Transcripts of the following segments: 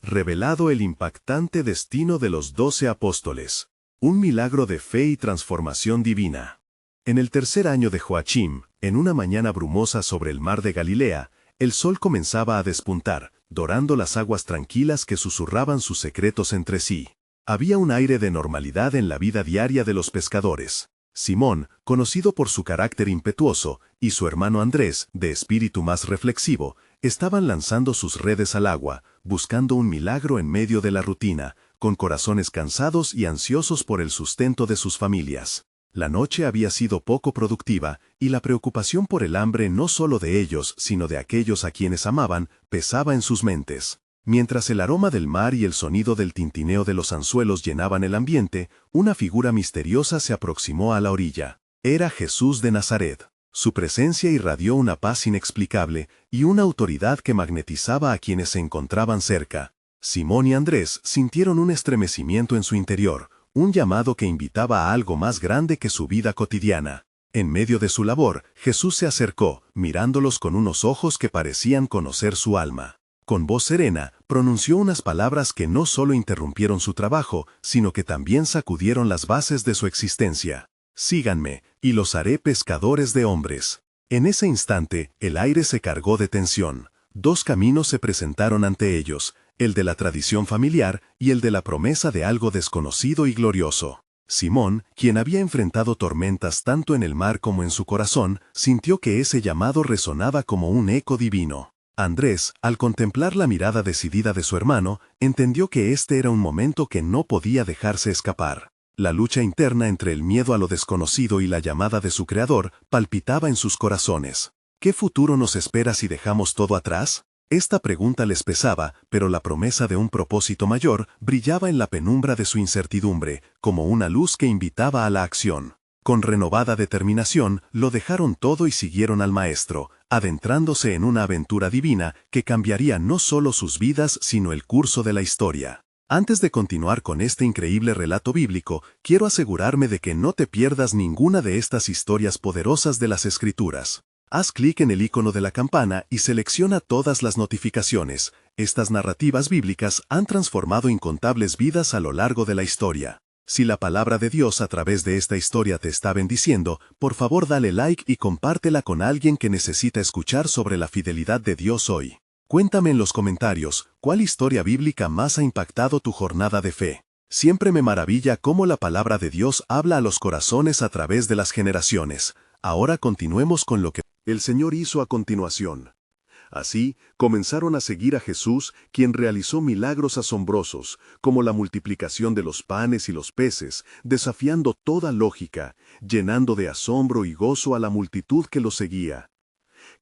revelado el impactante destino de los 12 apóstoles. Un milagro de fe y transformación divina. En el tercer año de Joachim, en una mañana brumosa sobre el mar de Galilea, el sol comenzaba a despuntar, dorando las aguas tranquilas que susurraban sus secretos entre sí. Había un aire de normalidad en la vida diaria de los pescadores. Simón, conocido por su carácter impetuoso, y su hermano Andrés, de espíritu más reflexivo, estaban lanzando sus redes al agua, buscando un milagro en medio de la rutina, con corazones cansados y ansiosos por el sustento de sus familias. La noche había sido poco productiva, y la preocupación por el hambre no solo de ellos, sino de aquellos a quienes amaban, pesaba en sus mentes. Mientras el aroma del mar y el sonido del tintineo de los anzuelos llenaban el ambiente, una figura misteriosa se aproximó a la orilla. Era Jesús de Nazaret. Su presencia irradió una paz inexplicable y una autoridad que magnetizaba a quienes se encontraban cerca. Simón y Andrés sintieron un estremecimiento en su interior, un llamado que invitaba a algo más grande que su vida cotidiana. En medio de su labor, Jesús se acercó, mirándolos con unos ojos que parecían conocer su alma. Con voz serena, pronunció unas palabras que no solo interrumpieron su trabajo, sino que también sacudieron las bases de su existencia. «Síganme, y los haré pescadores de hombres». En ese instante, el aire se cargó de tensión. Dos caminos se presentaron ante ellos, el de la tradición familiar y el de la promesa de algo desconocido y glorioso. Simón, quien había enfrentado tormentas tanto en el mar como en su corazón, sintió que ese llamado resonaba como un eco divino. Andrés, al contemplar la mirada decidida de su hermano, entendió que este era un momento que no podía dejarse escapar. La lucha interna entre el miedo a lo desconocido y la llamada de su creador palpitaba en sus corazones. ¿Qué futuro nos espera si dejamos todo atrás? Esta pregunta les pesaba, pero la promesa de un propósito mayor brillaba en la penumbra de su incertidumbre, como una luz que invitaba a la acción. Con renovada determinación, lo dejaron todo y siguieron al Maestro, adentrándose en una aventura divina que cambiaría no solo sus vidas sino el curso de la historia. Antes de continuar con este increíble relato bíblico, quiero asegurarme de que no te pierdas ninguna de estas historias poderosas de las Escrituras. Haz clic en el icono de la campana y selecciona todas las notificaciones. Estas narrativas bíblicas han transformado incontables vidas a lo largo de la historia. Si la palabra de Dios a través de esta historia te está bendiciendo, por favor dale like y compártela con alguien que necesita escuchar sobre la fidelidad de Dios hoy. Cuéntame en los comentarios, ¿cuál historia bíblica más ha impactado tu jornada de fe? Siempre me maravilla cómo la palabra de Dios habla a los corazones a través de las generaciones. Ahora continuemos con lo que el Señor hizo a continuación. Así, comenzaron a seguir a Jesús, quien realizó milagros asombrosos, como la multiplicación de los panes y los peces, desafiando toda lógica, llenando de asombro y gozo a la multitud que lo seguía.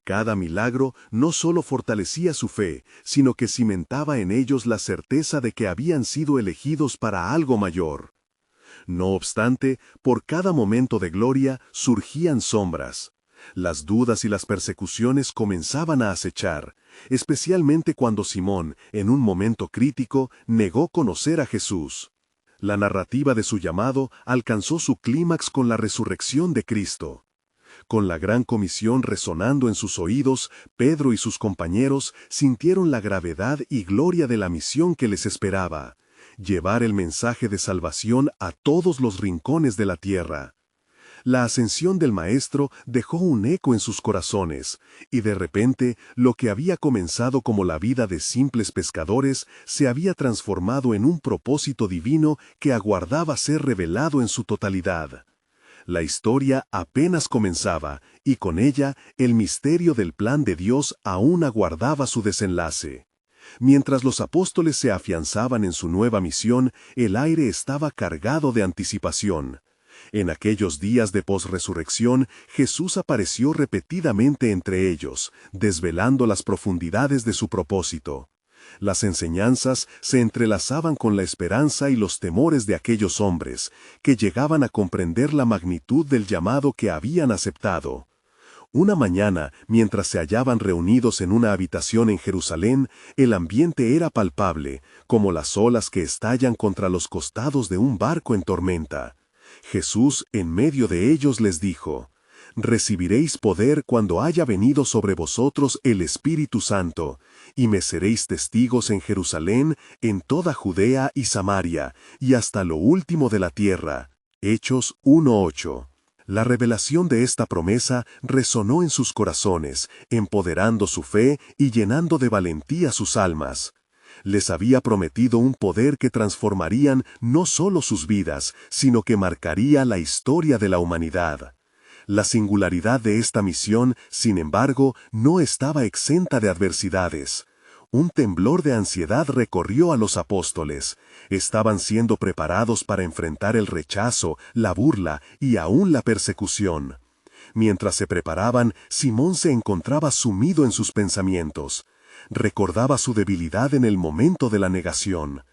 Cada milagro no solo fortalecía su fe, sino que cimentaba en ellos la certeza de que habían sido elegidos para algo mayor. No obstante, por cada momento de gloria surgían sombras. Las dudas y las persecuciones comenzaban a acechar, especialmente cuando Simón, en un momento crítico, negó conocer a Jesús. La narrativa de su llamado alcanzó su clímax con la resurrección de Cristo. Con la gran comisión resonando en sus oídos, Pedro y sus compañeros sintieron la gravedad y gloria de la misión que les esperaba: llevar el mensaje de salvación a todos los rincones de la tierra. La ascensión del Maestro dejó un eco en sus corazones, y de repente lo que había comenzado como la vida de simples pescadores se había transformado en un propósito divino que aguardaba ser revelado en su totalidad. La historia apenas comenzaba, y con ella el misterio del plan de Dios aún aguardaba su desenlace. Mientras los apóstoles se afianzaban en su nueva misión, el aire estaba cargado de anticipación. En aquellos días de posresurrección, Jesús apareció repetidamente entre ellos, desvelando las profundidades de su propósito. Las enseñanzas se entrelazaban con la esperanza y los temores de aquellos hombres, que llegaban a comprender la magnitud del llamado que habían aceptado. Una mañana, mientras se hallaban reunidos en una habitación en Jerusalén, el ambiente era palpable, como las olas que estallan contra los costados de un barco en tormenta. Jesús, en medio de ellos, les dijo: recibiréis poder cuando haya venido sobre vosotros el Espíritu Santo, y me seréis testigos en Jerusalén, en toda Judea y Samaria, y hasta lo último de la tierra. Hechos 1:8. La revelación de esta promesa resonó en sus corazones, empoderando su fe y llenando de valentía sus almas. Les había prometido un poder que transformarían no solo sus vidas, sino que marcaría la historia de la humanidad. La singularidad de esta misión, sin embargo, no estaba exenta de adversidades. Un temblor de ansiedad recorrió a los apóstoles. Estaban siendo preparados para enfrentar el rechazo, la burla y aún la persecución. Mientras se preparaban, Simón se encontraba sumido en sus pensamientos. Recordaba su debilidad en el momento de la negación.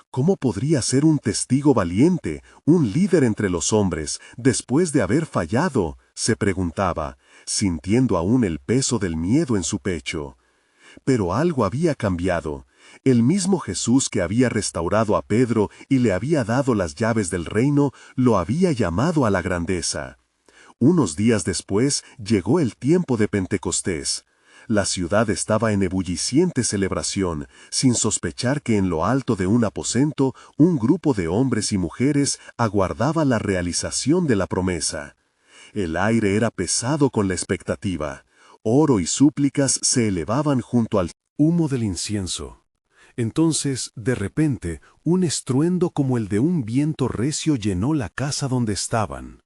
¿Cómo podría ser un testigo valiente, un líder entre los hombres, después de haber fallado?, se preguntaba, sintiendo aún el peso del miedo en su pecho. Pero algo había cambiado. El mismo Jesús que había restaurado a Pedro y le había dado las llaves del reino, lo había llamado a la grandeza. Unos días después llegó el tiempo de Pentecostés. La ciudad estaba en ebulliciente celebración, sin sospechar que en lo alto de un aposento un grupo de hombres y mujeres aguardaba la realización de la promesa. El aire era pesado con la expectativa. Oro y súplicas se elevaban junto al humo del incienso. Entonces, de repente, un estruendo como el de un viento recio llenó la casa donde estaban.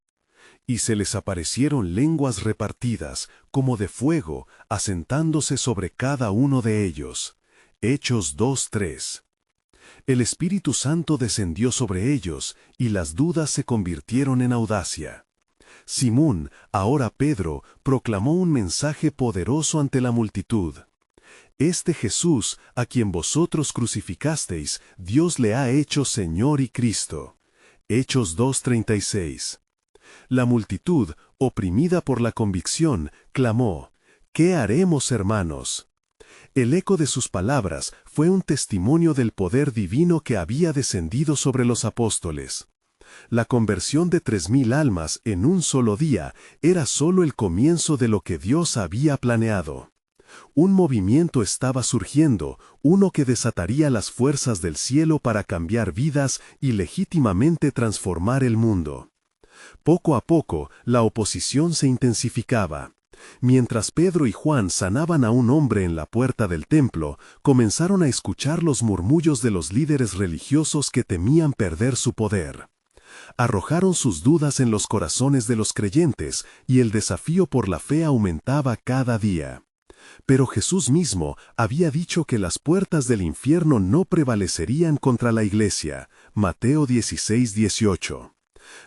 Y se les aparecieron lenguas repartidas, como de fuego, asentándose sobre cada uno de ellos. Hechos 2:3. El Espíritu Santo descendió sobre ellos, y las dudas se convirtieron en audacia. Simón, ahora Pedro, proclamó un mensaje poderoso ante la multitud. Este Jesús, a quien vosotros crucificasteis, Dios le ha hecho Señor y Cristo. Hechos 2:36. La multitud, oprimida por la convicción, clamó: ¿Qué haremos, hermanos? El eco de sus palabras fue un testimonio del poder divino que había descendido sobre los apóstoles. La conversión de 3,000 almas en un solo día era solo el comienzo de lo que Dios había planeado. Un movimiento estaba surgiendo, uno que desataría las fuerzas del cielo para cambiar vidas y legítimamente transformar el mundo. Poco a poco, la oposición se intensificaba. Mientras Pedro y Juan sanaban a un hombre en la puerta del templo, comenzaron a escuchar los murmullos de los líderes religiosos que temían perder su poder. Arrojaron sus dudas en los corazones de los creyentes, y el desafío por la fe aumentaba cada día. Pero Jesús mismo había dicho que las puertas del infierno no prevalecerían contra la iglesia. Mateo 16:18.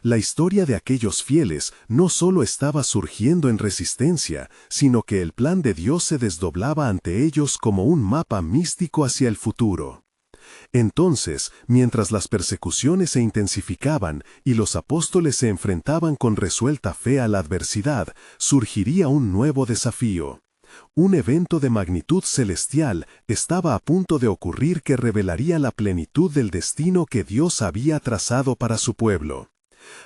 La historia de aquellos fieles no solo estaba surgiendo en resistencia, sino que el plan de Dios se desdoblaba ante ellos como un mapa místico hacia el futuro. Entonces, mientras las persecuciones se intensificaban y los apóstoles se enfrentaban con resuelta fe a la adversidad, surgiría un nuevo desafío. Un evento de magnitud celestial estaba a punto de ocurrir que revelaría la plenitud del destino que Dios había trazado para su pueblo.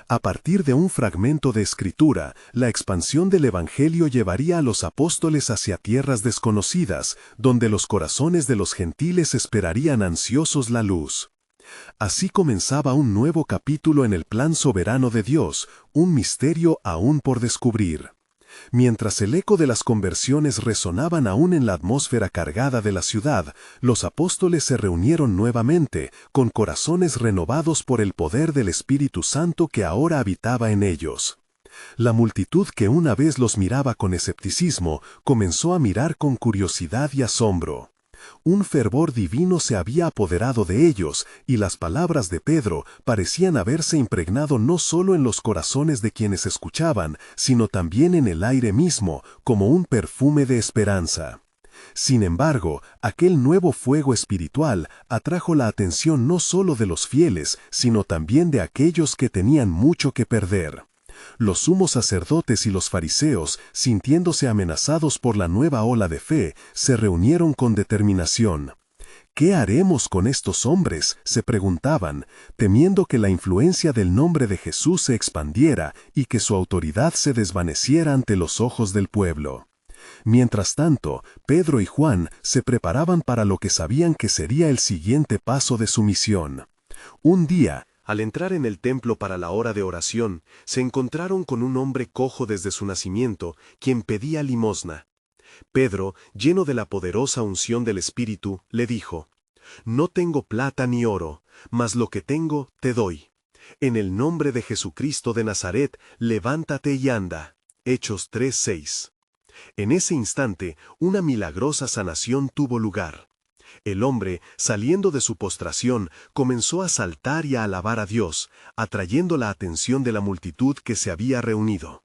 A partir de un fragmento de escritura, la expansión del Evangelio llevaría a los apóstoles hacia tierras desconocidas, donde los corazones de los gentiles esperarían ansiosos la luz. Así comenzaba un nuevo capítulo en el plan soberano de Dios, un misterio aún por descubrir. Mientras el eco de las conversiones resonaban aún en la atmósfera cargada de la ciudad, los apóstoles se reunieron nuevamente, con corazones renovados por el poder del Espíritu Santo que ahora habitaba en ellos. La multitud que una vez los miraba con escepticismo, comenzó a mirar con curiosidad y asombro. Un fervor divino se había apoderado de ellos, y las palabras de Pedro parecían haberse impregnado no solo en los corazones de quienes escuchaban, sino también en el aire mismo, como un perfume de esperanza. Sin embargo, aquel nuevo fuego espiritual atrajo la atención no solo de los fieles, sino también de aquellos que tenían mucho que perder. Los sumos sacerdotes y los fariseos, sintiéndose amenazados por la nueva ola de fe, se reunieron con determinación. ¿Qué haremos con estos hombres?, se preguntaban, temiendo que la influencia del nombre de Jesús se expandiera y que su autoridad se desvaneciera ante los ojos del pueblo. Mientras tanto, Pedro y Juan se preparaban para lo que sabían que sería el siguiente paso de su misión. Un día, al entrar en el templo para la hora de oración, se encontraron con un hombre cojo desde su nacimiento, quien pedía limosna. Pedro, lleno de la poderosa unción del Espíritu, le dijo: «No tengo plata ni oro, mas lo que tengo te doy. En el nombre de Jesucristo de Nazaret, levántate y anda». Hechos 3:6. En ese instante, una milagrosa sanación tuvo lugar. El hombre, saliendo de su postración, comenzó a saltar y a alabar a Dios, atrayendo la atención de la multitud que se había reunido.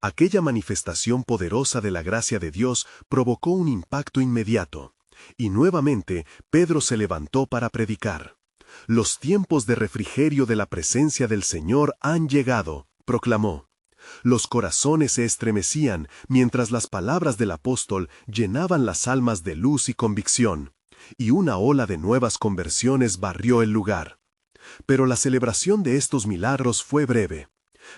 Aquella manifestación poderosa de la gracia de Dios provocó un impacto inmediato. Y nuevamente, Pedro se levantó para predicar. «Los tiempos de refrigerio de la presencia del Señor han llegado», proclamó. Los corazones se estremecían mientras las palabras del apóstol llenaban las almas de luz y convicción, y una ola de nuevas conversiones barrió el lugar. Pero la celebración de estos milagros fue breve.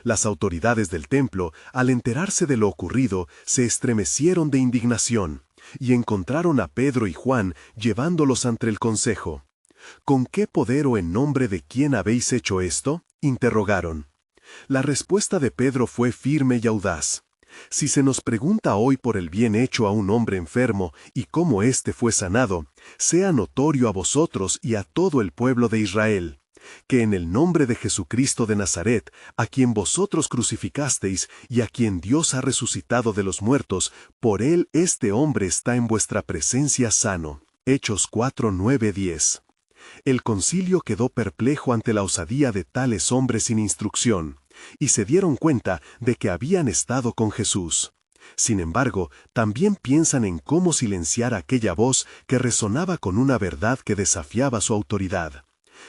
Las autoridades del templo, al enterarse de lo ocurrido, se estremecieron de indignación, y encontraron a Pedro y Juan llevándolos ante el consejo. «¿Con qué poder o en nombre de quién habéis hecho esto?», interrogaron. La respuesta de Pedro fue firme y audaz. Si se nos pregunta hoy por el bien hecho a un hombre enfermo y cómo éste fue sanado, sea notorio a vosotros y a todo el pueblo de Israel, que en el nombre de Jesucristo de Nazaret, a quien vosotros crucificasteis y a quien Dios ha resucitado de los muertos, por él este hombre está en vuestra presencia sano». Hechos 4:9-10. El concilio quedó perplejo ante la osadía de tales hombres sin instrucción, y se dieron cuenta de que habían estado con Jesús. Sin embargo, también piensan en cómo silenciar aquella voz que resonaba con una verdad que desafiaba su autoridad.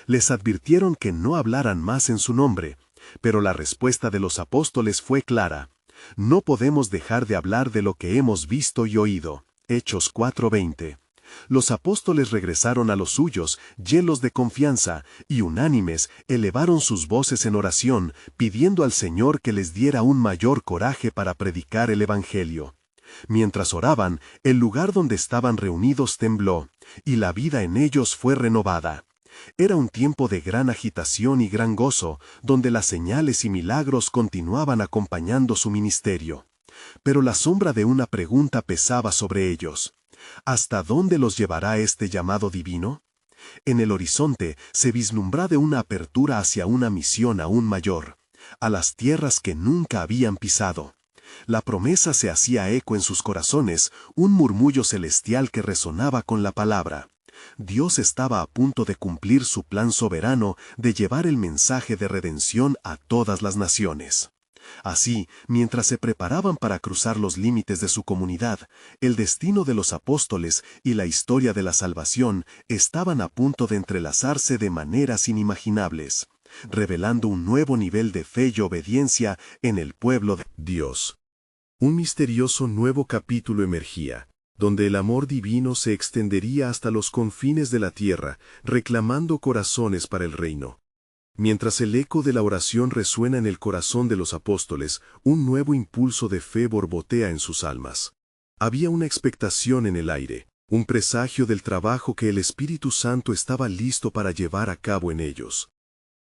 Les advirtieron que no hablaran más en su nombre, pero la respuesta de los apóstoles fue clara: «No podemos dejar de hablar de lo que hemos visto y oído». Hechos 4:20. Los apóstoles regresaron a los suyos, llenos de confianza, y unánimes elevaron sus voces en oración, pidiendo al Señor que les diera un mayor coraje para predicar el Evangelio. Mientras oraban, el lugar donde estaban reunidos tembló, y la vida en ellos fue renovada. Era un tiempo de gran agitación y gran gozo, donde las señales y milagros continuaban acompañando su ministerio. Pero la sombra de una pregunta pesaba sobre ellos. ¿Hasta dónde los llevará este llamado divino? En el horizonte se vislumbraba de una apertura hacia una misión aún mayor, a las tierras que nunca habían pisado. La promesa se hacía eco en sus corazones, un murmullo celestial que resonaba con la palabra. Dios estaba a punto de cumplir su plan soberano de llevar el mensaje de redención a todas las naciones. Así, mientras se preparaban para cruzar los límites de su comunidad, el destino de los apóstoles y la historia de la salvación estaban a punto de entrelazarse de maneras inimaginables, revelando un nuevo nivel de fe y obediencia en el pueblo de Dios. Un misterioso nuevo capítulo emergía, donde el amor divino se extendería hasta los confines de la tierra, reclamando corazones para el reino. Mientras el eco de la oración resuena en el corazón de los apóstoles, un nuevo impulso de fe borbotea en sus almas. Había una expectación en el aire, un presagio del trabajo que el Espíritu Santo estaba listo para llevar a cabo en ellos.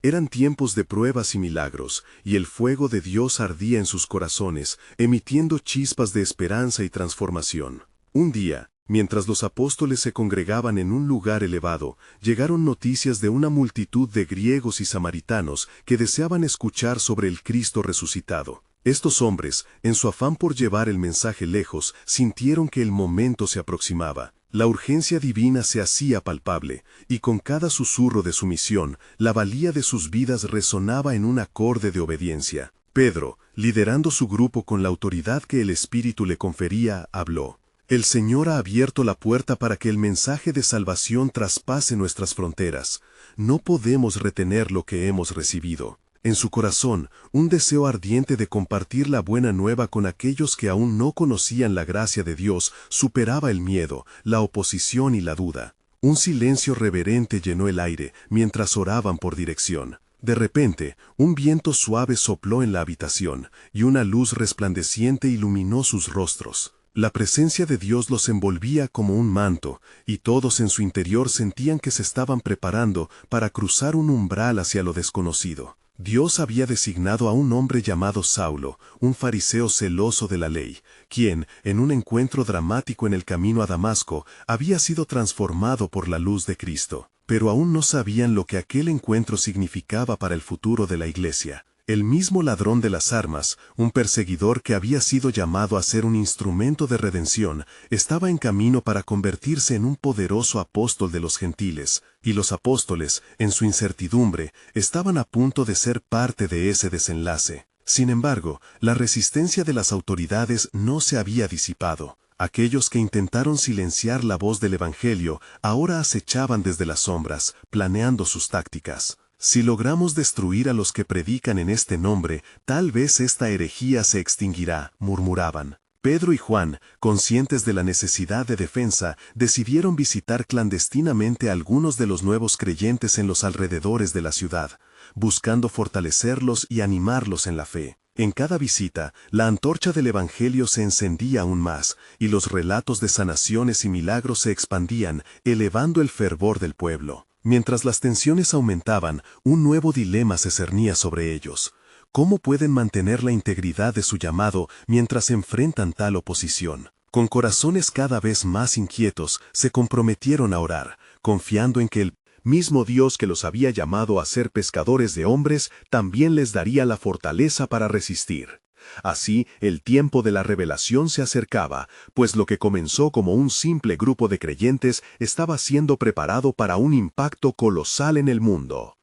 Eran tiempos de pruebas y milagros, y el fuego de Dios ardía en sus corazones, emitiendo chispas de esperanza y transformación. Un día, mientras los apóstoles se congregaban en un lugar elevado, llegaron noticias de una multitud de griegos y samaritanos que deseaban escuchar sobre el Cristo resucitado. Estos hombres, en su afán por llevar el mensaje lejos, sintieron que el momento se aproximaba. La urgencia divina se hacía palpable, y con cada susurro de su misión, la valía de sus vidas resonaba en un acorde de obediencia. Pedro, liderando su grupo con la autoridad que el Espíritu le confería, habló: «El Señor ha abierto la puerta para que el mensaje de salvación traspase nuestras fronteras. No podemos retener lo que hemos recibido». En su corazón, un deseo ardiente de compartir la buena nueva con aquellos que aún no conocían la gracia de Dios superaba el miedo, la oposición y la duda. Un silencio reverente llenó el aire mientras oraban por dirección. De repente, un viento suave sopló en la habitación, y una luz resplandeciente iluminó sus rostros. La presencia de Dios los envolvía como un manto, y todos en su interior sentían que se estaban preparando para cruzar un umbral hacia lo desconocido. Dios había designado a un hombre llamado Saulo, un fariseo celoso de la ley, quien, en un encuentro dramático en el camino a Damasco, había sido transformado por la luz de Cristo. Pero aún no sabían lo que aquel encuentro significaba para el futuro de la iglesia. El mismo ladrón de las armas, un perseguidor que había sido llamado a ser un instrumento de redención, estaba en camino para convertirse en un poderoso apóstol de los gentiles, y los apóstoles, en su incertidumbre, estaban a punto de ser parte de ese desenlace. Sin embargo, la resistencia de las autoridades no se había disipado. Aquellos que intentaron silenciar la voz del Evangelio ahora acechaban desde las sombras, planeando sus tácticas. Si logramos destruir a los que predican en este nombre, tal vez esta herejía se extinguirá, murmuraban. Pedro y Juan, conscientes de la necesidad de defensa, decidieron visitar clandestinamente a algunos de los nuevos creyentes en los alrededores de la ciudad, buscando fortalecerlos y animarlos en la fe. En cada visita, la antorcha del Evangelio se encendía aún más, y los relatos de sanaciones y milagros se expandían, elevando el fervor del pueblo. Mientras las tensiones aumentaban, un nuevo dilema se cernía sobre ellos. ¿Cómo pueden mantener la integridad de su llamado mientras enfrentan tal oposición? Con corazones cada vez más inquietos, se comprometieron a orar, confiando en que el mismo Dios que los había llamado a ser pescadores de hombres, también les daría la fortaleza para resistir. Así, el tiempo de la revelación se acercaba, pues lo que comenzó como un simple grupo de creyentes estaba siendo preparado para un impacto colosal en el mundo.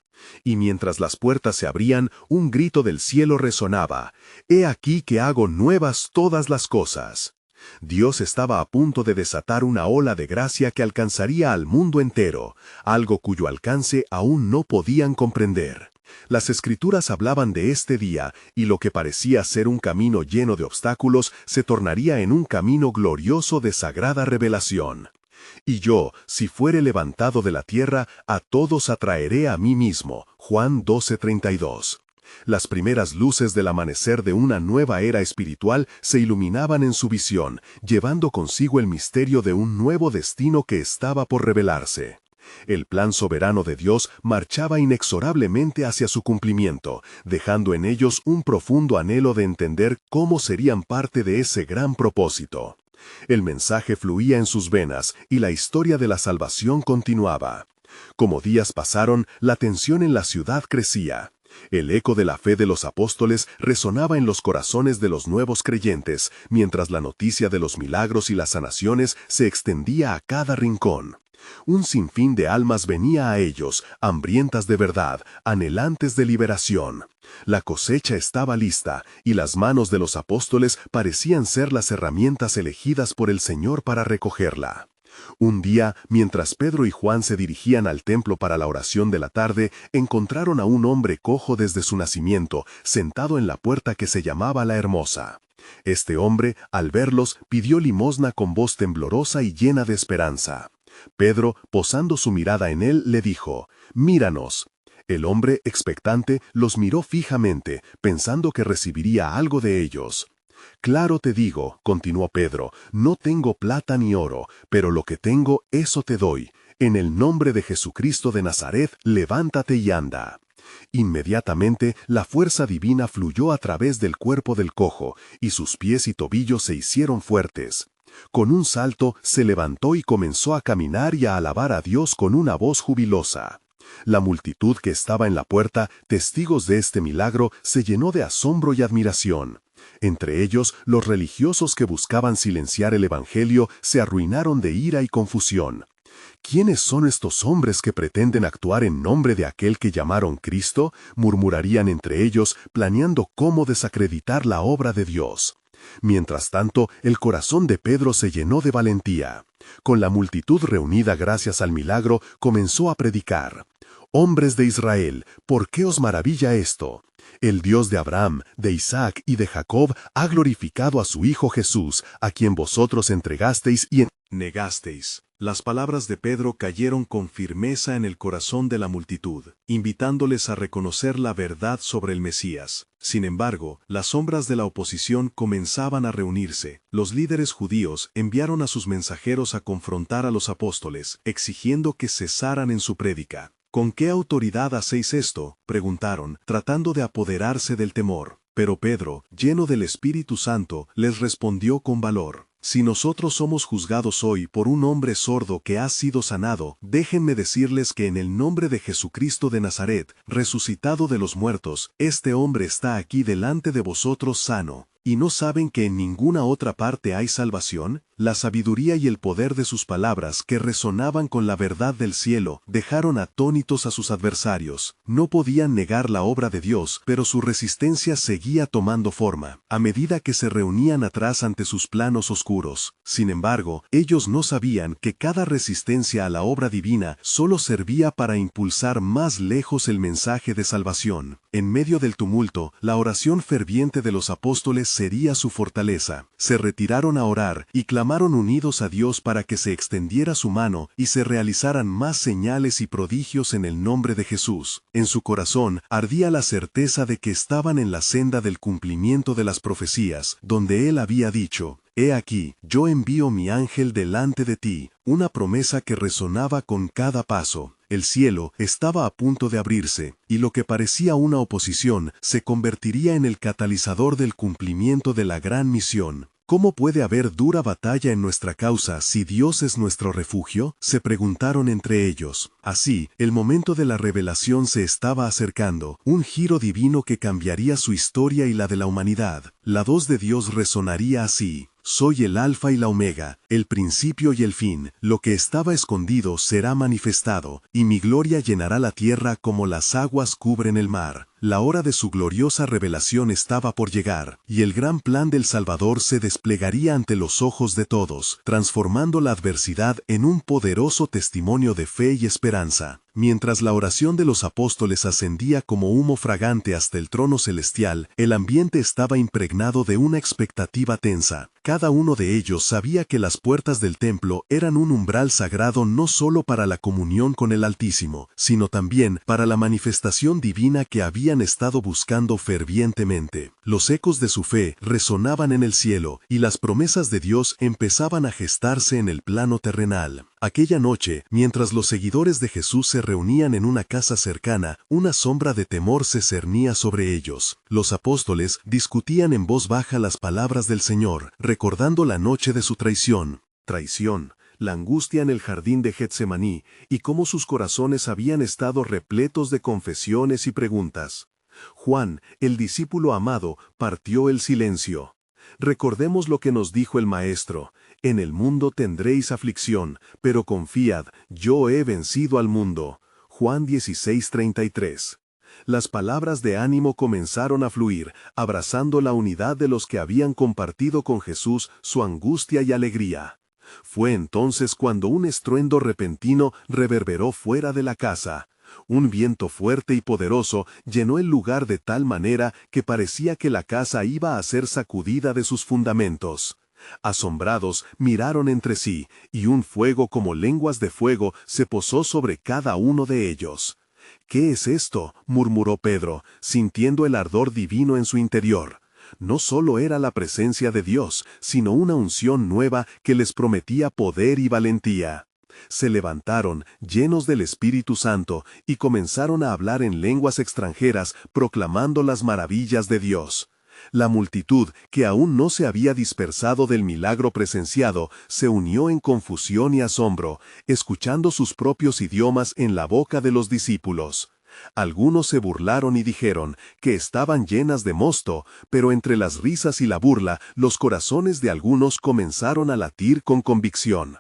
Y mientras las puertas se abrían, un grito del cielo resonaba: «He aquí que hago nuevas todas las cosas». Dios estaba a punto de desatar una ola de gracia que alcanzaría al mundo entero, algo cuyo alcance aún no podían comprender. Las Escrituras hablaban de este día, y lo que parecía ser un camino lleno de obstáculos se tornaría en un camino glorioso de sagrada revelación. «Y yo, si fuere levantado de la tierra, a todos atraeré a mí mismo». Juan 12:32. Las primeras luces del amanecer de una nueva era espiritual se iluminaban en su visión, llevando consigo el misterio de un nuevo destino que estaba por revelarse. El plan soberano de Dios marchaba inexorablemente hacia su cumplimiento, dejando en ellos un profundo anhelo de entender cómo serían parte de ese gran propósito. El mensaje fluía en sus venas y la historia de la salvación continuaba. Como días pasaron, la tensión en la ciudad crecía. El eco de la fe de los apóstoles resonaba en los corazones de los nuevos creyentes, mientras la noticia de los milagros y las sanaciones se extendía a cada rincón. Un sinfín de almas venía a ellos, hambrientas de verdad, anhelantes de liberación. La cosecha estaba lista, y las manos de los apóstoles parecían ser las herramientas elegidas por el Señor para recogerla. Un día, mientras Pedro y Juan se dirigían al templo para la oración de la tarde, encontraron a un hombre cojo desde su nacimiento, sentado en la puerta que se llamaba La Hermosa. Este hombre, al verlos, pidió limosna con voz temblorosa y llena de esperanza. Pedro, posando su mirada en él, le dijo: «Míranos». El hombre, expectante, los miró fijamente, pensando que recibiría algo de ellos. «Claro te digo», continuó Pedro, «no tengo plata ni oro, pero lo que tengo, eso te doy. En el nombre de Jesucristo de Nazaret, levántate y anda». Inmediatamente, la fuerza divina fluyó a través del cuerpo del cojo, y sus pies y tobillos se hicieron fuertes. Con un salto, se levantó y comenzó a caminar y a alabar a Dios con una voz jubilosa. La multitud que estaba en la puerta, testigos de este milagro, se llenó de asombro y admiración. Entre ellos, los religiosos que buscaban silenciar el Evangelio se arruinaron de ira y confusión. «¿Quiénes son estos hombres que pretenden actuar en nombre de aquel que llamaron Cristo?», murmurarían entre ellos, planeando cómo desacreditar la obra de Dios. Mientras tanto, el corazón de Pedro se llenó de valentía. Con la multitud reunida gracias al milagro, comenzó a predicar: «Hombres de Israel, ¿por qué os maravilla esto? El Dios de Abraham, de Isaac y de Jacob ha glorificado a su Hijo Jesús, a quien vosotros entregasteis y negasteis. Las palabras de Pedro cayeron con firmeza en el corazón de la multitud, invitándoles a reconocer la verdad sobre el Mesías. Sin embargo, las sombras de la oposición comenzaban a reunirse. Los líderes judíos enviaron a sus mensajeros a confrontar a los apóstoles, exigiendo que cesaran en su prédica. ¿Con qué autoridad hacéis esto?, preguntaron, tratando de apoderarse del temor. Pero Pedro, lleno del Espíritu Santo, les respondió con valor: si nosotros somos juzgados hoy por un hombre sordo que ha sido sanado, déjenme decirles que en el nombre de Jesucristo de Nazaret, resucitado de los muertos, este hombre está aquí delante de vosotros sano. ¿Y no saben que en ninguna otra parte hay salvación? La sabiduría y el poder de sus palabras, que resonaban con la verdad del cielo, dejaron atónitos a sus adversarios. No podían negar la obra de Dios, pero su resistencia seguía tomando forma, a medida que se reunían atrás ante sus planos oscuros. Sin embargo, ellos no sabían que cada resistencia a la obra divina solo servía para impulsar más lejos el mensaje de salvación. En medio del tumulto, la oración ferviente de los apóstoles sería su fortaleza. Se retiraron a orar y clamaron unidos a Dios para que se extendiera su mano y se realizaran más señales y prodigios en el nombre de Jesús. En su corazón ardía la certeza de que estaban en la senda del cumplimiento de las profecías, donde Él había dicho: «He aquí, yo envío mi ángel delante de ti», una promesa que resonaba con cada paso. El cielo estaba a punto de abrirse, y lo que parecía una oposición se convertiría en el catalizador del cumplimiento de la gran misión. ¿Cómo puede haber dura batalla en nuestra causa si Dios es nuestro refugio?, se preguntaron entre ellos. Así, el momento de la revelación se estaba acercando, un giro divino que cambiaría su historia y la de la humanidad. La voz de Dios resonaría así: «Soy el Alfa y la Omega, el principio y el fin. Lo que estaba escondido será manifestado, y mi gloria llenará la tierra como las aguas cubren el mar». La hora de su gloriosa revelación estaba por llegar, y el gran plan del Salvador se desplegaría ante los ojos de todos, transformando la adversidad en un poderoso testimonio de fe y esperanza. Mientras la oración de los apóstoles ascendía como humo fragante hasta el trono celestial, el ambiente estaba impregnado de una expectativa tensa. Cada uno de ellos sabía que las puertas del templo eran un umbral sagrado no solo para la comunión con el Altísimo, sino también para la manifestación divina que habían estado buscando fervientemente. Los ecos de su fe resonaban en el cielo, y las promesas de Dios empezaban a gestarse en el plano terrenal. Aquella noche, mientras los seguidores de Jesús se reunían en una casa cercana, una sombra de temor se cernía sobre ellos. Los apóstoles discutían en voz baja las palabras del Señor, recordando la noche de su traición. La angustia en el jardín de Getsemaní, y cómo sus corazones habían estado repletos de confesiones y preguntas. Juan, el discípulo amado, partió el silencio. Recordemos lo que nos dijo el Maestro: «En el mundo tendréis aflicción, pero confiad, yo he vencido al mundo». Juan 16:33. Las palabras de ánimo comenzaron a fluir, abrazando la unidad de los que habían compartido con Jesús su angustia y alegría. Fue entonces cuando un estruendo repentino reverberó fuera de la casa. Un viento fuerte y poderoso llenó el lugar de tal manera que parecía que la casa iba a ser sacudida de sus fundamentos. Asombrados, miraron entre sí, y un fuego como lenguas de fuego se posó sobre cada uno de ellos. «¿Qué es esto?», murmuró Pedro, sintiendo el ardor divino en su interior. No solo era la presencia de Dios, sino una unción nueva que les prometía poder y valentía. Se levantaron, llenos del Espíritu Santo, y comenzaron a hablar en lenguas extranjeras, proclamando las maravillas de Dios. La multitud, que aún no se había dispersado del milagro presenciado, se unió en confusión y asombro, escuchando sus propios idiomas en la boca de los discípulos. Algunos se burlaron y dijeron que estaban llenas de mosto, pero entre las risas y la burla, los corazones de algunos comenzaron a latir con convicción.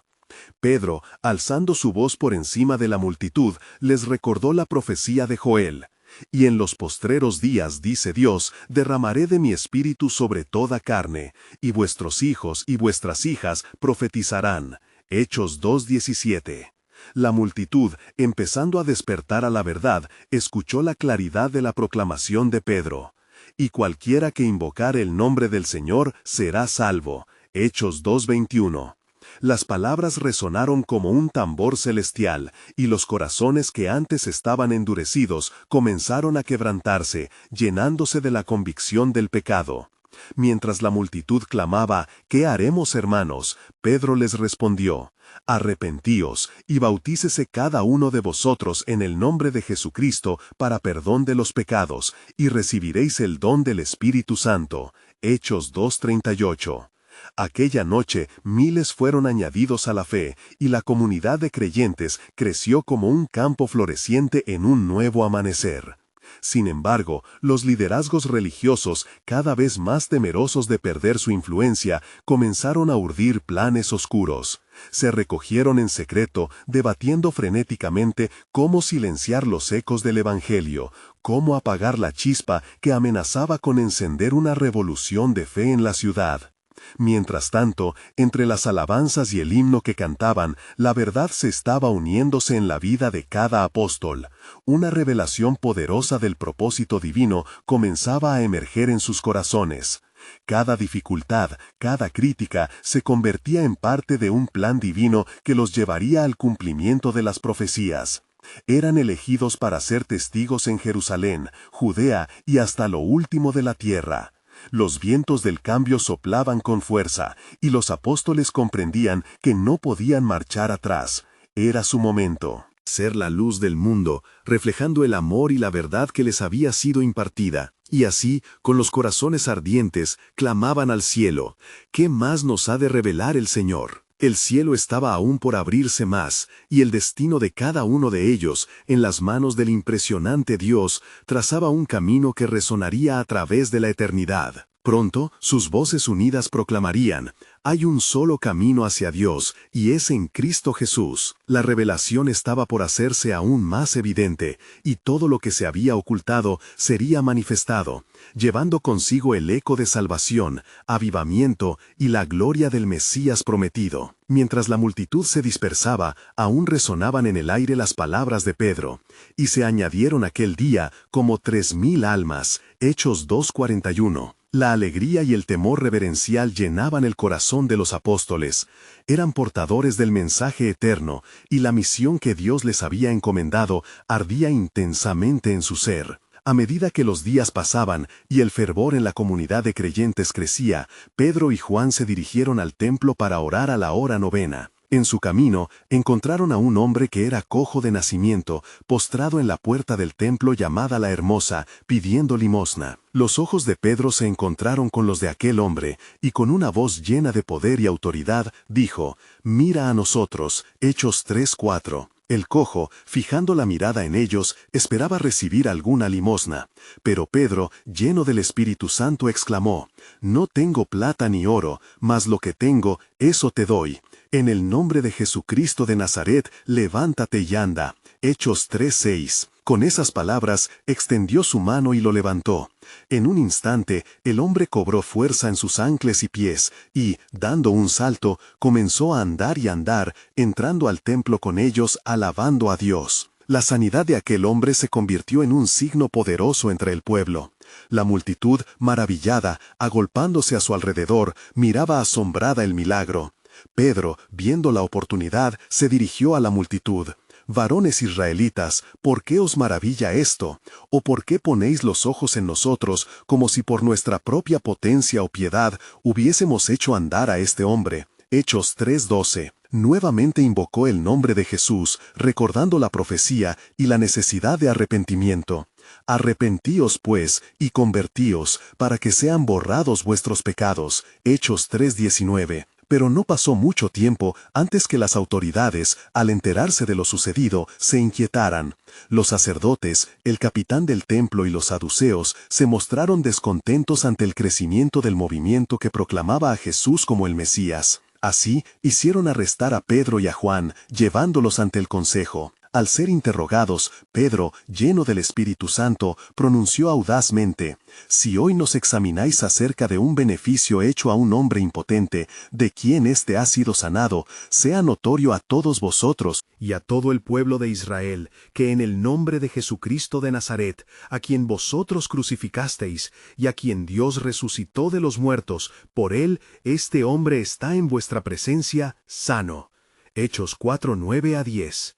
Pedro, alzando su voz por encima de la multitud, les recordó la profecía de Joel. «Y en los postreros días, dice Dios, derramaré de mi espíritu sobre toda carne, y vuestros hijos y vuestras hijas profetizarán». Hechos 2:17. La multitud, empezando a despertar a la verdad, escuchó la claridad de la proclamación de Pedro. «Y cualquiera que invocare el nombre del Señor será salvo». Hechos 2:21. Las palabras resonaron como un tambor celestial, y los corazones que antes estaban endurecidos comenzaron a quebrantarse, llenándose de la convicción del pecado. Mientras la multitud clamaba, ¿qué haremos, hermanos?, Pedro les respondió, arrepentíos, y bautícese cada uno de vosotros en el nombre de Jesucristo para perdón de los pecados, y recibiréis el don del Espíritu Santo. Hechos 2:38. Aquella noche miles fueron añadidos a la fe, y la comunidad de creyentes creció como un campo floreciente en un nuevo amanecer. Sin embargo, los liderazgos religiosos, cada vez más temerosos de perder su influencia, comenzaron a urdir planes oscuros. Se recogieron en secreto, debatiendo frenéticamente cómo silenciar los ecos del Evangelio, cómo apagar la chispa que amenazaba con encender una revolución de fe en la ciudad. Mientras tanto, entre las alabanzas y el himno que cantaban, la verdad se estaba uniéndose en la vida de cada apóstol. Una revelación poderosa del propósito divino comenzaba a emerger en sus corazones. Cada dificultad, cada crítica, se convertía en parte de un plan divino que los llevaría al cumplimiento de las profecías. Eran elegidos para ser testigos en Jerusalén, Judea y hasta lo último de la tierra. Los vientos del cambio soplaban con fuerza, y los apóstoles comprendían que no podían marchar atrás. Era su momento. Ser la luz del mundo, reflejando el amor y la verdad que les había sido impartida. Y así, con los corazones ardientes, clamaban al cielo, ¿qué más nos ha de revelar el Señor? El cielo estaba aún por abrirse más, y el destino de cada uno de ellos, en las manos del impresionante Dios, trazaba un camino que resonaría a través de la eternidad. Pronto, sus voces unidas proclamarían, hay un solo camino hacia Dios, y es en Cristo Jesús. La revelación estaba por hacerse aún más evidente, y todo lo que se había ocultado sería manifestado, llevando consigo el eco de salvación, avivamiento y la gloria del Mesías prometido. Mientras la multitud se dispersaba, aún resonaban en el aire las palabras de Pedro, y se añadieron aquel día como 3,000 almas, Hechos 2:41. La alegría y el temor reverencial llenaban el corazón de los apóstoles. Eran portadores del mensaje eterno, y la misión que Dios les había encomendado ardía intensamente en su ser. A medida que los días pasaban y el fervor en la comunidad de creyentes crecía, Pedro y Juan se dirigieron al templo para orar a la hora novena. En su camino, encontraron a un hombre que era cojo de nacimiento, postrado en la puerta del templo llamada la Hermosa, pidiendo limosna. Los ojos de Pedro se encontraron con los de aquel hombre, y con una voz llena de poder y autoridad, dijo, «Mira a nosotros», Hechos 3:4. El cojo, fijando la mirada en ellos, esperaba recibir alguna limosna. Pero Pedro, lleno del Espíritu Santo, exclamó, «No tengo plata ni oro, mas lo que tengo, eso te doy. En el nombre de Jesucristo de Nazaret, levántate y anda». Hechos 3:6. Con esas palabras, extendió su mano y lo levantó. En un instante, el hombre cobró fuerza en sus ancles y pies, y, dando un salto, comenzó a andar y andar, entrando al templo con ellos, alabando a Dios. La sanidad de aquel hombre se convirtió en un signo poderoso entre el pueblo. La multitud, maravillada, agolpándose a su alrededor, miraba asombrada el milagro. Pedro, viendo la oportunidad, se dirigió a la multitud. «Varones israelitas, ¿por qué os maravilla esto? ¿O por qué ponéis los ojos en nosotros, como si por nuestra propia potencia o piedad hubiésemos hecho andar a este hombre?» Hechos 3:12. Nuevamente invocó el nombre de Jesús, recordando la profecía y la necesidad de arrepentimiento. «Arrepentíos, pues, y convertíos, para que sean borrados vuestros pecados». Hechos 3:19. Pero no pasó mucho tiempo antes que las autoridades, al enterarse de lo sucedido, se inquietaran. Los sacerdotes, el capitán del templo y los saduceos se mostraron descontentos ante el crecimiento del movimiento que proclamaba a Jesús como el Mesías. Así, hicieron arrestar a Pedro y a Juan, llevándolos ante el consejo. Al ser interrogados, Pedro, lleno del Espíritu Santo, pronunció audazmente: «Si hoy nos examináis acerca de un beneficio hecho a un hombre impotente, de quien éste ha sido sanado, sea notorio a todos vosotros y a todo el pueblo de Israel, que en el nombre de Jesucristo de Nazaret, a quien vosotros crucificasteis, y a quien Dios resucitó de los muertos, por él este hombre está en vuestra presencia sano». Hechos 4, 9-10.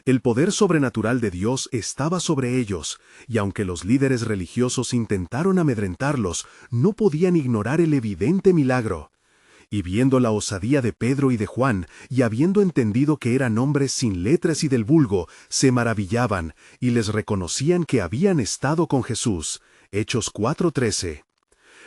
El poder sobrenatural de Dios estaba sobre ellos, y aunque los líderes religiosos intentaron amedrentarlos, no podían ignorar el evidente milagro. Y viendo la osadía de Pedro y de Juan, y habiendo entendido que eran hombres sin letras y del vulgo, se maravillaban, y les reconocían que habían estado con Jesús. Hechos 4:13.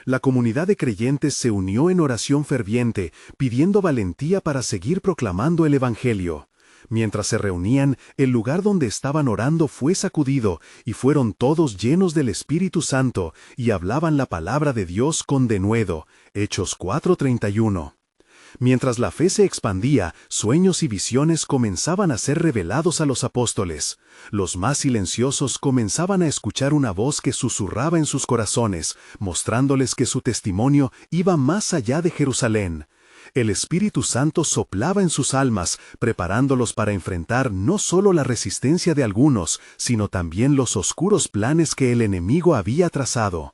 La comunidad de creyentes se unió en oración ferviente, pidiendo valentía para seguir proclamando el Evangelio. Mientras se reunían, el lugar donde estaban orando fue sacudido, y fueron todos llenos del Espíritu Santo, y hablaban la palabra de Dios con denuedo. Hechos 4:31. Mientras la fe se expandía, sueños y visiones comenzaban a ser revelados a los apóstoles. Los más silenciosos comenzaban a escuchar una voz que susurraba en sus corazones, mostrándoles que su testimonio iba más allá de Jerusalén. El Espíritu Santo soplaba en sus almas, preparándolos para enfrentar no solo la resistencia de algunos, sino también los oscuros planes que el enemigo había trazado.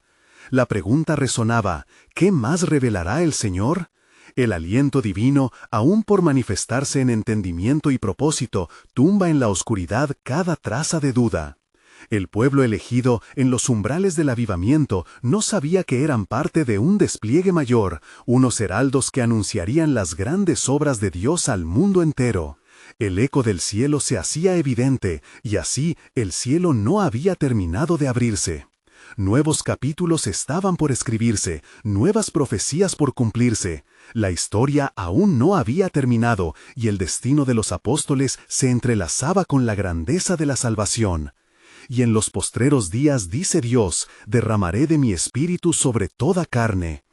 La pregunta resonaba: ¿qué más revelará el Señor? El aliento divino, aún por manifestarse en entendimiento y propósito, tumba en la oscuridad cada traza de duda. El pueblo elegido, en los umbrales del avivamiento, no sabía que eran parte de un despliegue mayor, unos heraldos que anunciarían las grandes obras de Dios al mundo entero. El eco del cielo se hacía evidente, y así el cielo no había terminado de abrirse. Nuevos capítulos estaban por escribirse, nuevas profecías por cumplirse. La historia aún no había terminado, y el destino de los apóstoles se entrelazaba con la grandeza de la salvación. Y en los postreros días, dice Dios, derramaré de mi espíritu sobre toda carne.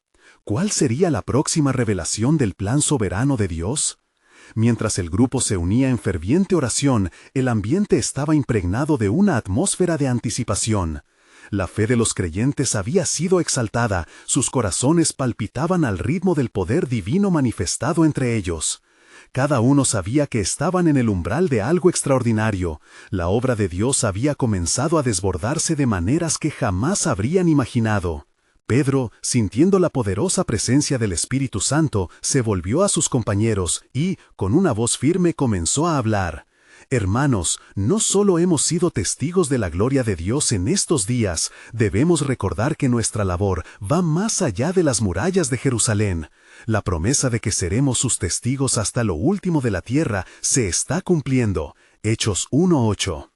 ¿Cuál sería la próxima revelación del plan soberano de Dios? Mientras el grupo se unía en ferviente oración, el ambiente estaba impregnado de una atmósfera de anticipación. La fe de los creyentes había sido exaltada, sus corazones palpitaban al ritmo del poder divino manifestado entre ellos. Cada uno sabía que estaban en el umbral de algo extraordinario. La obra de Dios había comenzado a desbordarse de maneras que jamás habrían imaginado. Pedro, sintiendo la poderosa presencia del Espíritu Santo, se volvió a sus compañeros y, con una voz firme, comenzó a hablar. Hermanos, no solo hemos sido testigos de la gloria de Dios en estos días, debemos recordar que nuestra labor va más allá de las murallas de Jerusalén. La promesa de que seremos sus testigos hasta lo último de la tierra se está cumpliendo. Hechos 1:8.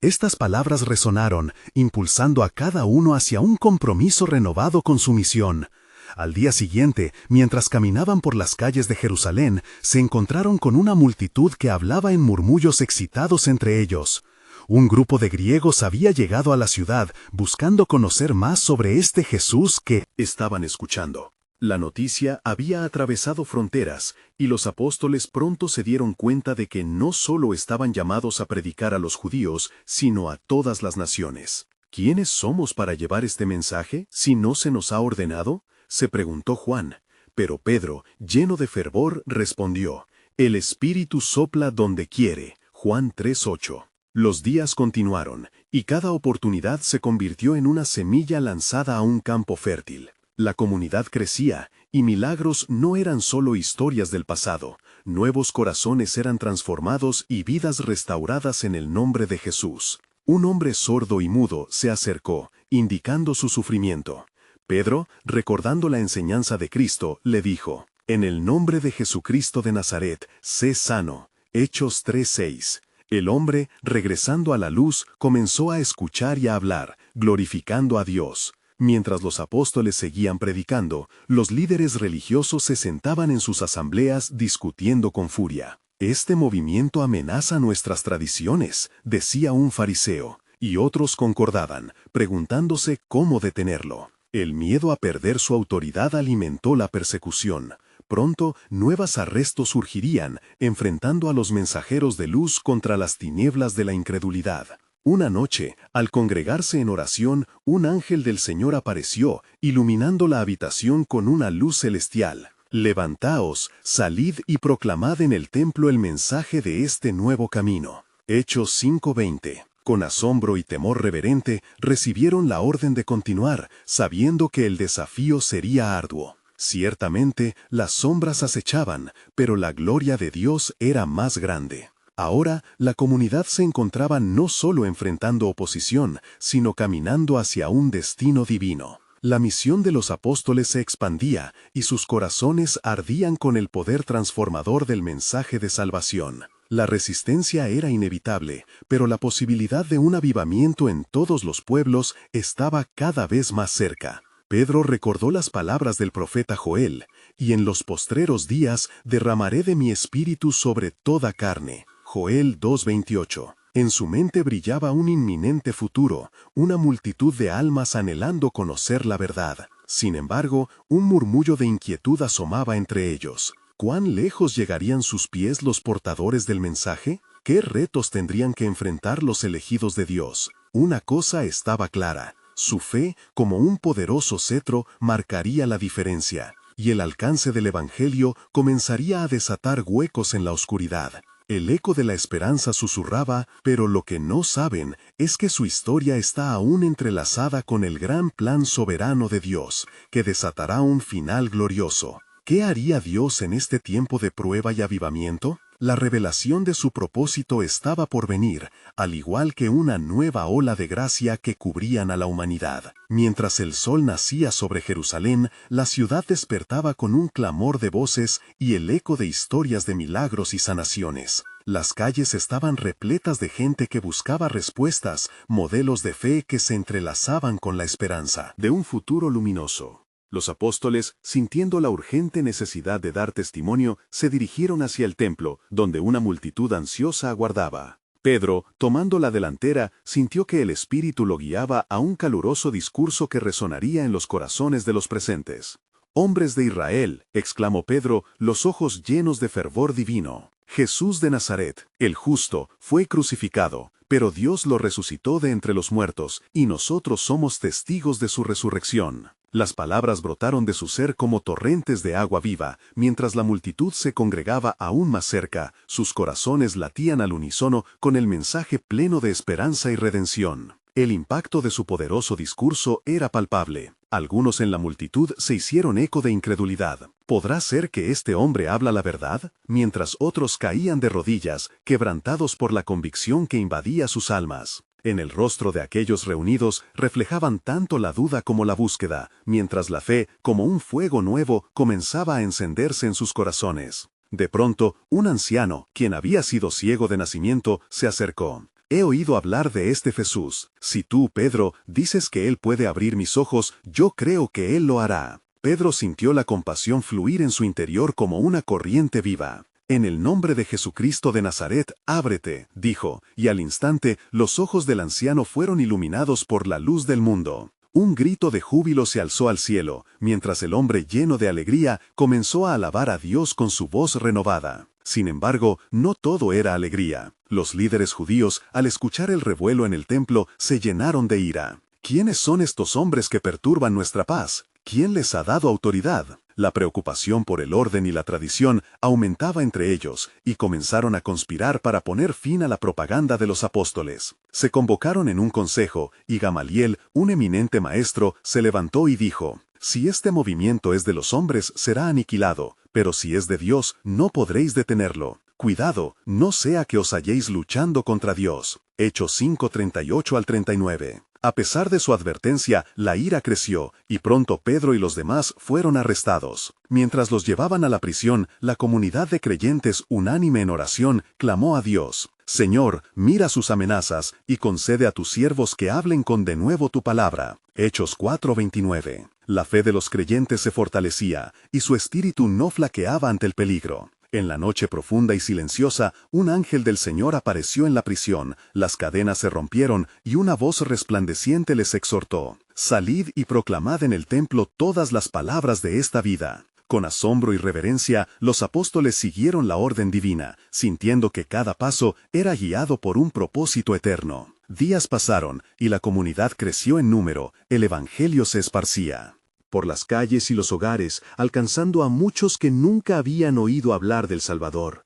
Estas palabras resonaron, impulsando a cada uno hacia un compromiso renovado con su misión. Al día siguiente, mientras caminaban por las calles de Jerusalén, se encontraron con una multitud que hablaba en murmullos excitados entre ellos. Un grupo de griegos había llegado a la ciudad buscando conocer más sobre este Jesús que estaban escuchando. La noticia había atravesado fronteras, y los apóstoles pronto se dieron cuenta de que no solo estaban llamados a predicar a los judíos, sino a todas las naciones. ¿Quiénes somos para llevar este mensaje, si no se nos ha ordenado?, se preguntó Juan. Pero Pedro, lleno de fervor, respondió: «El Espíritu sopla donde quiere». Juan 3:8. Los días continuaron, y cada oportunidad se convirtió en una semilla lanzada a un campo fértil. La comunidad crecía, y milagros no eran solo historias del pasado. Nuevos corazones eran transformados y vidas restauradas en el nombre de Jesús. Un hombre sordo y mudo se acercó, indicando su sufrimiento. Pedro, recordando la enseñanza de Cristo, le dijo: «En el nombre de Jesucristo de Nazaret, sé sano». Hechos 3:6. El hombre, regresando a la luz, comenzó a escuchar y a hablar, glorificando a Dios. Mientras los apóstoles seguían predicando, los líderes religiosos se sentaban en sus asambleas discutiendo con furia. «Este movimiento amenaza nuestras tradiciones», decía un fariseo, y otros concordaban, preguntándose cómo detenerlo. El miedo a perder su autoridad alimentó la persecución. Pronto, nuevos arrestos surgirían, enfrentando a los mensajeros de luz contra las tinieblas de la incredulidad. Una noche, al congregarse en oración, un ángel del Señor apareció, iluminando la habitación con una luz celestial. Levantaos, salid y proclamad en el templo el mensaje de este nuevo camino. Hechos 5:20. Con asombro y temor reverente, recibieron la orden de continuar, sabiendo que el desafío sería arduo. Ciertamente, las sombras acechaban, pero la gloria de Dios era más grande. Ahora, la comunidad se encontraba no solo enfrentando oposición, sino caminando hacia un destino divino. La misión de los apóstoles se expandía, y sus corazones ardían con el poder transformador del mensaje de salvación. La resistencia era inevitable, pero la posibilidad de un avivamiento en todos los pueblos estaba cada vez más cerca. Pedro recordó las palabras del profeta Joel, y en los postreros días derramaré de mi espíritu sobre toda carne. Joel 2:28. En su mente brillaba un inminente futuro, una multitud de almas anhelando conocer la verdad. Sin embargo, un murmullo de inquietud asomaba entre ellos. ¿Cuán lejos llegarían sus pies los portadores del mensaje? ¿Qué retos tendrían que enfrentar los elegidos de Dios? Una cosa estaba clara: su fe, como un poderoso cetro, marcaría la diferencia, y el alcance del Evangelio comenzaría a desatar huecos en la oscuridad. El eco de la esperanza susurraba, pero lo que no saben es que su historia está aún entrelazada con el gran plan soberano de Dios, que desatará un final glorioso. ¿Qué haría Dios en este tiempo de prueba y avivamiento? La revelación de su propósito estaba por venir, al igual que una nueva ola de gracia que cubrían a la humanidad. Mientras el sol nacía sobre Jerusalén, la ciudad despertaba con un clamor de voces y el eco de historias de milagros y sanaciones. Las calles estaban repletas de gente que buscaba respuestas, modelos de fe que se entrelazaban con la esperanza de un futuro luminoso. Los apóstoles, sintiendo la urgente necesidad de dar testimonio, se dirigieron hacia el templo, donde una multitud ansiosa aguardaba. Pedro, tomando la delantera, sintió que el Espíritu lo guiaba a un caluroso discurso que resonaría en los corazones de los presentes. «Hombres de Israel», exclamó Pedro, los ojos llenos de fervor divino. «Jesús de Nazaret, el justo, fue crucificado, pero Dios lo resucitó de entre los muertos, y nosotros somos testigos de su resurrección». Las palabras brotaron de su ser como torrentes de agua viva, mientras la multitud se congregaba aún más cerca, sus corazones latían al unísono con el mensaje pleno de esperanza y redención. El impacto de su poderoso discurso era palpable. Algunos en la multitud se hicieron eco de incredulidad. ¿Podrá ser que este hombre habla la verdad? Mientras otros caían de rodillas, quebrantados por la convicción que invadía sus almas. En el rostro de aquellos reunidos reflejaban tanto la duda como la búsqueda, mientras la fe, como un fuego nuevo, comenzaba a encenderse en sus corazones. De pronto, un anciano, quien había sido ciego de nacimiento, se acercó. «He oído hablar de este Jesús. Si tú, Pedro, dices que Él puede abrir mis ojos, yo creo que Él lo hará». Pedro sintió la compasión fluir en su interior como una corriente viva. «En el nombre de Jesucristo de Nazaret, ábrete», dijo, y al instante los ojos del anciano fueron iluminados por la luz del mundo. Un grito de júbilo se alzó al cielo, mientras el hombre lleno de alegría comenzó a alabar a Dios con su voz renovada. Sin embargo, no todo era alegría. Los líderes judíos, al escuchar el revuelo en el templo, se llenaron de ira. «¿Quiénes son estos hombres que perturban nuestra paz? ¿Quién les ha dado autoridad?». La preocupación por el orden y la tradición aumentaba entre ellos, y comenzaron a conspirar para poner fin a la propaganda de los apóstoles. Se convocaron en un consejo, y Gamaliel, un eminente maestro, se levantó y dijo: «Si este movimiento es de los hombres, será aniquilado, pero si es de Dios, no podréis detenerlo. Cuidado, no sea que os halléis luchando contra Dios». Hechos 5:38 al 39. A pesar de su advertencia, la ira creció, y pronto Pedro y los demás fueron arrestados. Mientras los llevaban a la prisión, la comunidad de creyentes, unánime en oración, clamó a Dios: «Señor, mira sus amenazas, y concede a tus siervos que hablen con de nuevo tu palabra». Hechos 4:29. La fe de los creyentes se fortalecía, y su espíritu no flaqueaba ante el peligro. En la noche profunda y silenciosa, un ángel del Señor apareció en la prisión, las cadenas se rompieron y una voz resplandeciente les exhortó: «Salid y proclamad en el templo todas las palabras de esta vida». Con asombro y reverencia, los apóstoles siguieron la orden divina, sintiendo que cada paso era guiado por un propósito eterno. Días pasaron, y la comunidad creció en número, el evangelio se esparcía por las calles y los hogares, alcanzando a muchos que nunca habían oído hablar del Salvador.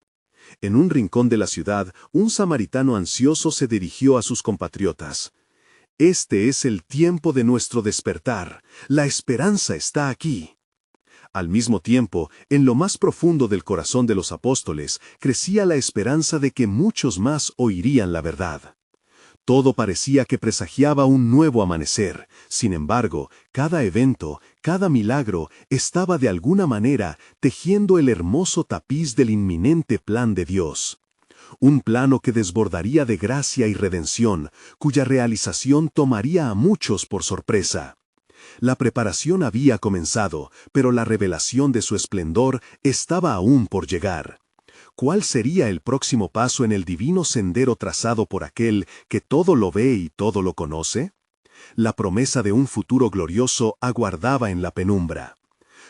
En un rincón de la ciudad, un samaritano ansioso se dirigió a sus compatriotas. «Este es el tiempo de nuestro despertar. La esperanza está aquí». Al mismo tiempo, en lo más profundo del corazón de los apóstoles, crecía la esperanza de que muchos más oirían la verdad. Todo parecía que presagiaba un nuevo amanecer. Sin embargo, cada evento, cada milagro, estaba de alguna manera tejiendo el hermoso tapiz del inminente plan de Dios. Un plano que desbordaría de gracia y redención, cuya realización tomaría a muchos por sorpresa. La preparación había comenzado, pero la revelación de su esplendor estaba aún por llegar. ¿Cuál sería el próximo paso en el divino sendero trazado por aquel que todo lo ve y todo lo conoce? La promesa de un futuro glorioso aguardaba en la penumbra.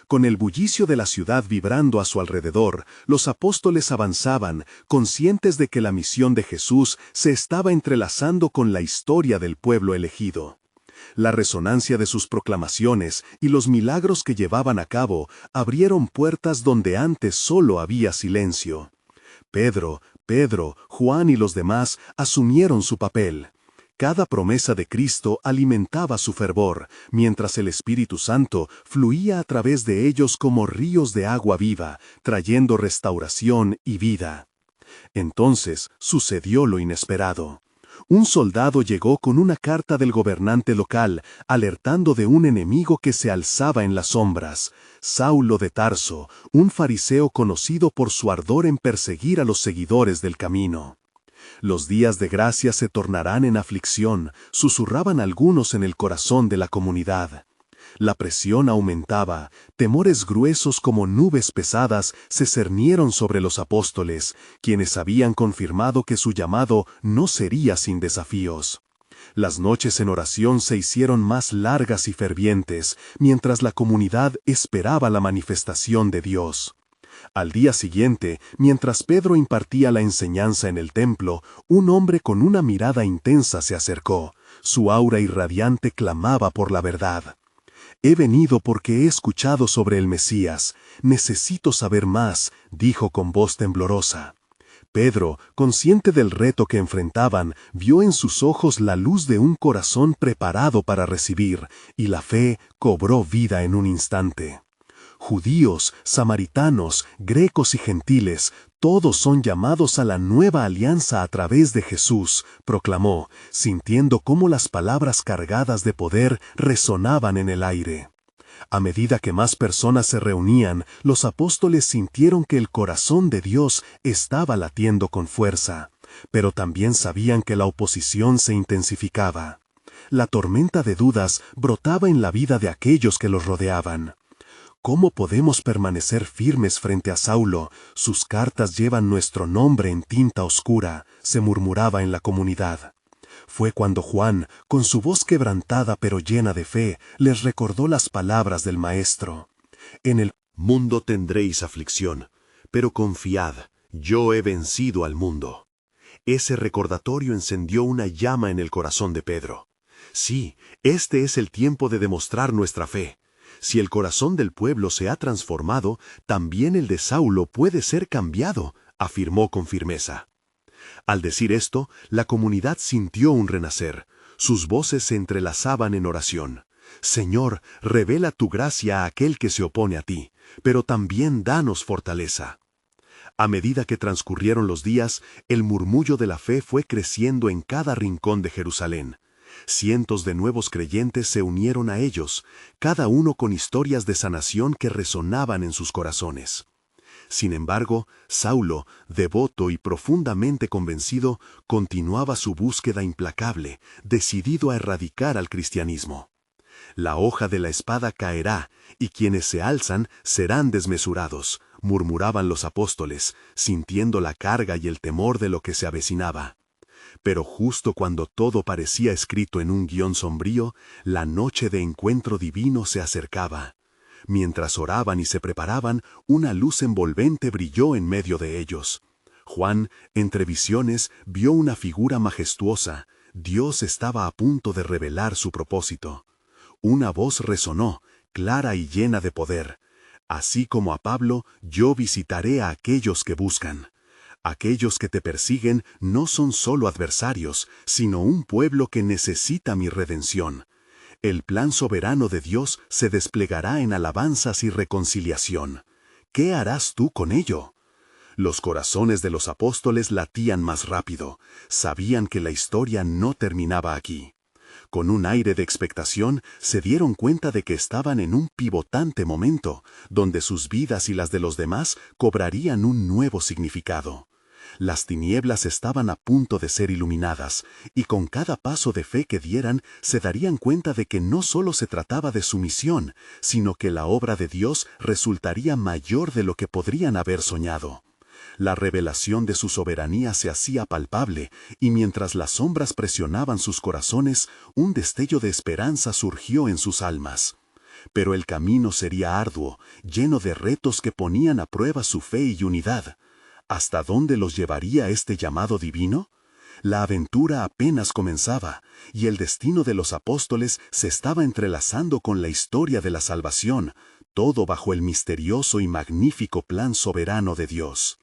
Con el bullicio de la ciudad vibrando a su alrededor, los apóstoles avanzaban, conscientes de que la misión de Jesús se estaba entrelazando con la historia del pueblo elegido. La resonancia de sus proclamaciones y los milagros que llevaban a cabo abrieron puertas donde antes solo había silencio. Pedro, Juan y los demás asumieron su papel. Cada promesa de Cristo alimentaba su fervor, mientras el Espíritu Santo fluía a través de ellos como ríos de agua viva, trayendo restauración y vida. Entonces sucedió lo inesperado. Un soldado llegó con una carta del gobernante local, alertando de un enemigo que se alzaba en las sombras, Saulo de Tarso, un fariseo conocido por su ardor en perseguir a los seguidores del camino. Los días de gracia se tornarán en aflicción, susurraban algunos en el corazón de la comunidad. La presión aumentaba, temores gruesos como nubes pesadas se cernieron sobre los apóstoles, quienes habían confirmado que su llamado no sería sin desafíos. Las noches en oración se hicieron más largas y fervientes, mientras la comunidad esperaba la manifestación de Dios. Al día siguiente, mientras Pedro impartía la enseñanza en el templo, un hombre con una mirada intensa se acercó. Su aura irradiante clamaba por la verdad. «He venido porque he escuchado sobre el Mesías. Necesito saber más», dijo con voz temblorosa. Pedro, consciente del reto que enfrentaban, vio en sus ojos la luz de un corazón preparado para recibir, y la fe cobró vida en un instante. Judíos, samaritanos, grecos y gentiles, todos son llamados a la nueva alianza a través de Jesús, proclamó, sintiendo cómo las palabras cargadas de poder resonaban en el aire. A medida que más personas se reunían, los apóstoles sintieron que el corazón de Dios estaba latiendo con fuerza, pero también sabían que la oposición se intensificaba. La tormenta de dudas brotaba en la vida de aquellos que los rodeaban. ¿Cómo podemos permanecer firmes frente a Saulo? Sus cartas llevan nuestro nombre en tinta oscura, se murmuraba en la comunidad. Fue cuando Juan, con su voz quebrantada pero llena de fe, les recordó las palabras del Maestro. «En el mundo tendréis aflicción, pero confiad, yo he vencido al mundo». Ese recordatorio encendió una llama en el corazón de Pedro. Sí, este es el tiempo de demostrar nuestra fe. Si el corazón del pueblo se ha transformado, también el de Saulo puede ser cambiado, afirmó con firmeza. Al decir esto, la comunidad sintió un renacer. Sus voces se entrelazaban en oración. «Señor, revela tu gracia a aquel que se opone a ti, pero también danos fortaleza». A medida que transcurrieron los días, el murmullo de la fe fue creciendo en cada rincón de Jerusalén. Cientos de nuevos creyentes se unieron a ellos, cada uno con historias de sanación que resonaban en sus corazones. Sin embargo, Saulo, devoto y profundamente convencido, continuaba su búsqueda implacable, decidido a erradicar al cristianismo. «La hoja de la espada caerá, y quienes se alzan serán desmesurados», murmuraban los apóstoles, sintiendo la carga y el temor de lo que se avecinaba. Pero justo cuando todo parecía escrito en un guión sombrío, la noche de encuentro divino se acercaba. Mientras oraban y se preparaban, una luz envolvente brilló en medio de ellos. Juan, entre visiones, vio una figura majestuosa. Dios estaba a punto de revelar su propósito. Una voz resonó, clara y llena de poder. Así como a Pablo, yo visitaré a aquellos que buscan. Aquellos que te persiguen no son solo adversarios, sino un pueblo que necesita mi redención. El plan soberano de Dios se desplegará en alabanzas y reconciliación. ¿Qué harás tú con ello? Los corazones de los apóstoles latían más rápido. Sabían que la historia no terminaba aquí. Con un aire de expectación, se dieron cuenta de que estaban en un pivotante momento, donde sus vidas y las de los demás cobrarían un nuevo significado. Las tinieblas estaban a punto de ser iluminadas, y con cada paso de fe que dieran, se darían cuenta de que no solo se trataba de su misión, sino que la obra de Dios resultaría mayor de lo que podrían haber soñado. La revelación de su soberanía se hacía palpable, y mientras las sombras presionaban sus corazones, un destello de esperanza surgió en sus almas. Pero el camino sería arduo, lleno de retos que ponían a prueba su fe y unidad. ¿Hasta dónde los llevaría este llamado divino? La aventura apenas comenzaba, y el destino de los apóstoles se estaba entrelazando con la historia de la salvación, todo bajo el misterioso y magnífico plan soberano de Dios.